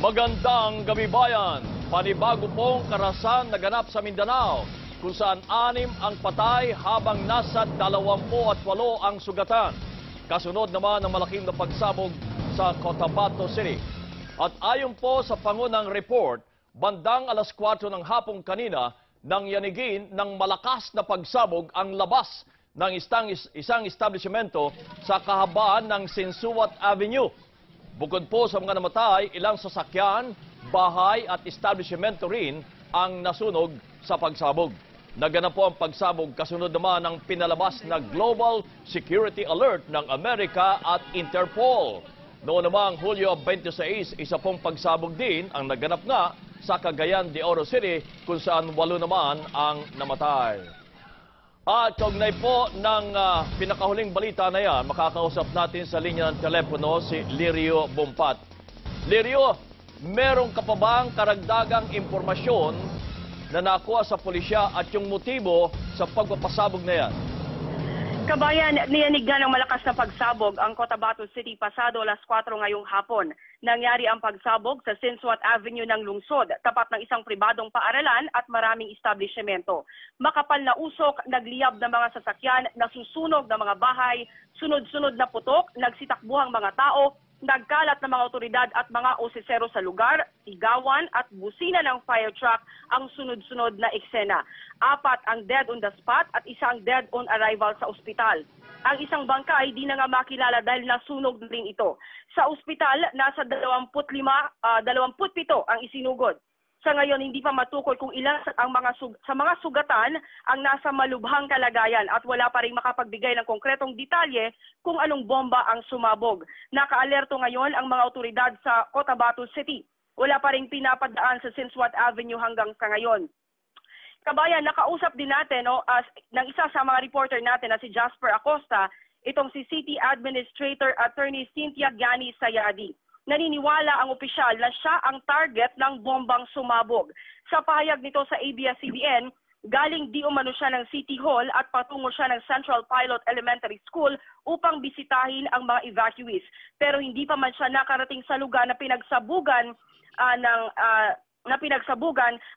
Magandang gabi bayan! Panibago pong karahasan naganap sa Mindanao kung saan 6 ang patay habang nasa 28 ang sugatan. Kasunod naman ng malaking na pagsabog sa Cotabato City. At ayon po sa pangunang report, bandang alas 4 ng hapong kanina nang yanigin ng malakas na pagsabog ang labas ng isang establishmento sa kahabaan ng Sinsuat Avenue. Bukod po sa mga namatay, ilang sasakyan, bahay at establishmento rin ang nasunog sa pagsabog. Naganap po ang pagsabog kasunod naman ng pinalabas na Global Security Alert ng Amerika at Interpol. Noon namang Hulyo 26, isa pong pagsabog din ang naganap nga sa Cagayan de Oro City kung saan 8 naman ang namatay. At kaugnay po ng pinakahuling balita na yan, makakausap natin sa linya ng telepono si Lirio Bompat. Lirio, meron ka pa bang karagdagang impormasyon na nakuha sa pulisya at yung motibo sa pagpapasabog na yan? Kabayan, niyanig nga ng malakas na pagsabog ang Cotabato City pasado alas 4 ngayong hapon. Nangyari ang pagsabog sa Sinsuat Avenue ng lungsod, tapat ng isang pribadong paaralan at maraming establishmento. Makapal na usok, nagliyab ng mga sasakyan, nasusunog ng mga bahay, sunod-sunod na putok, nagsitakbuhang mga tao, nagkalat ng mga otoridad at mga osisero sa lugar, sigawan at busina ng fire truck ang sunod-sunod na eksena. 4 ang dead on the spot at isang dead on arrival sa ospital. Ang isang bangkay di na nga makilala dahil nasunog rin ito. Sa ospital, nasa 27 ang isinugod. Sa ngayon, hindi pa matukoy kung ilan sa mga sugatan ang nasa malubhang kalagayan at wala pa rin makapagbigay ng konkretong detalye kung anong bomba ang sumabog. Nakaalerto ngayon ang mga otoridad sa Cotabato City. Wala pa rin pinapadaan sa Sinsuat Avenue hanggang sa ngayon. Kabayan, nakausap din natin ng isa sa mga reporter natin na si Jasper Acosta, itong si City Administrator Attorney Cynthia Gianni Sayadi. Naniniwala ang opisyal na siya ang target ng bombang sumabog. Sa pahayag nito sa ABS-CBN, galing di umano siya ng City Hall at patungo siya ng Central Pilot Elementary School upang bisitahin ang mga evacuees. Pero hindi pa man siya nakarating sa lugar na pinagsabugan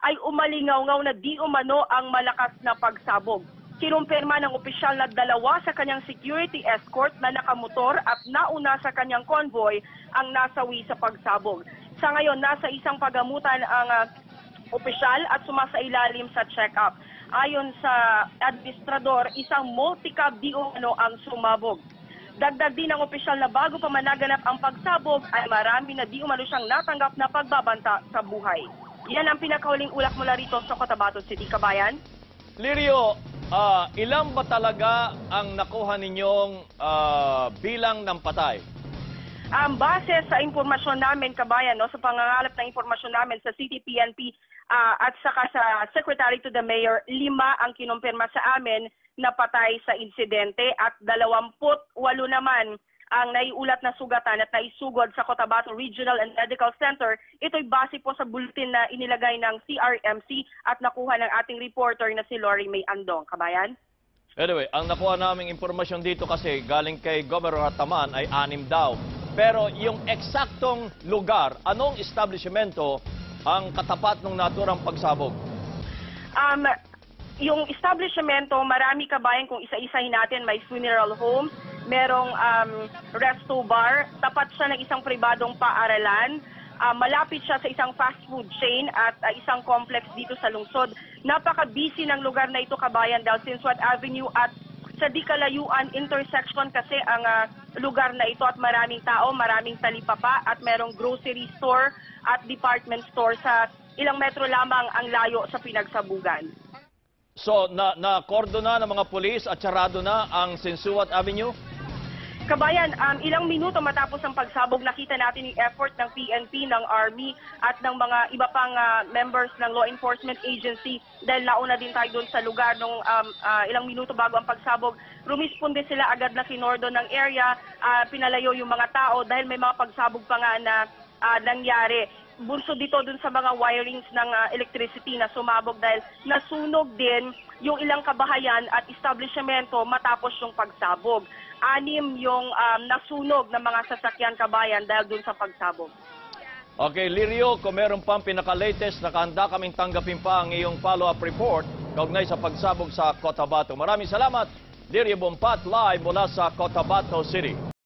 ay umalingaw-ngaw na di umano ang malakas na pagsabog. Kinumpirma ng opisyal na 2 sa kanyang security escort na nakamotor at nauna sa kanyang convoy ang nasawi sa pagsabog. Sa ngayon, nasa isang pagamutan ang opisyal at sumasailalim sa check-up. Ayon sa administrador, isang multi-cab di umano ang sumabog. Dagdag din ng opisyal na bago pa managanap ang pagsabog ay marami na di umano siyang natanggap na pagbabanta sa buhay. Yan ang pinakahuling ulak mula rito sa Cotabato City, Kabayan. Lirio, ilan ba talaga ang nakuha ninyong bilang ng patay? Base sa impormasyon namin, Kabayan, sa pangangalap ng impormasyon namin sa City PNP at saka sa Secretary to the Mayor, 5 ang kinumpirma sa amin na patay sa insidente at 28 naman ang naiulat na sugatan at naisugod sa Cotabato Regional and Medical Center. Ito'y base po sa bulletin na inilagay ng CRMC at nakuha ng ating reporter na si Lori May Andong. Kabayan? Anyway, ang nakuha naming impormasyon dito kasi galing kay Governor Ataman ay 6 daw. Pero yung eksaktong lugar, anong establishmento ang katapat ng naturang pagsabog? Yung establishmento, marami, Kabayan, kung isa-isahin natin, may funeral home, merong resto bar, tapat siya ng isang pribadong paaralan, malapit siya sa isang fast food chain at isang complex dito sa lungsod. Napaka-busy ng lugar na ito, Kabayan, dahil Sinsuat Avenue at sa di kalayuan intersection kasi ang lugar na ito at maraming tao, maraming talipapa at merong grocery store at department store sa ilang metro lamang ang layo sa pinagsabugan. So, na-kordona ng mga pulis at sarado na ang Sinsuat Avenue? Kabayan, ilang minuto matapos ang pagsabog, nakita natin yung effort ng PNP, ng Army at ng mga iba pang members ng law enforcement agency dahil nauna din tayo doon sa lugar nung ilang minuto bago ang pagsabog. Rumisponde sila agad na kinordon ng area, pinalayo yung mga tao dahil may mga pagsabog pa nga na nangyari. Bunso dito dun sa mga wirings ng electricity na sumabog dahil nasunog din yung ilang kabahayan at establishmento matapos yung pagsabog. 6 yung nasunog ng mga sasakyan, Kabayan, dahil dun sa pagsabog. Okay, Lirio, kung meron pang pinaka-latest, nakahanda kaming tanggapin pa ang iyong follow-up report kaugnay sa pagsabog sa Cotabato. Maraming salamat, Lirio Bompat, live mula sa Cotabato City.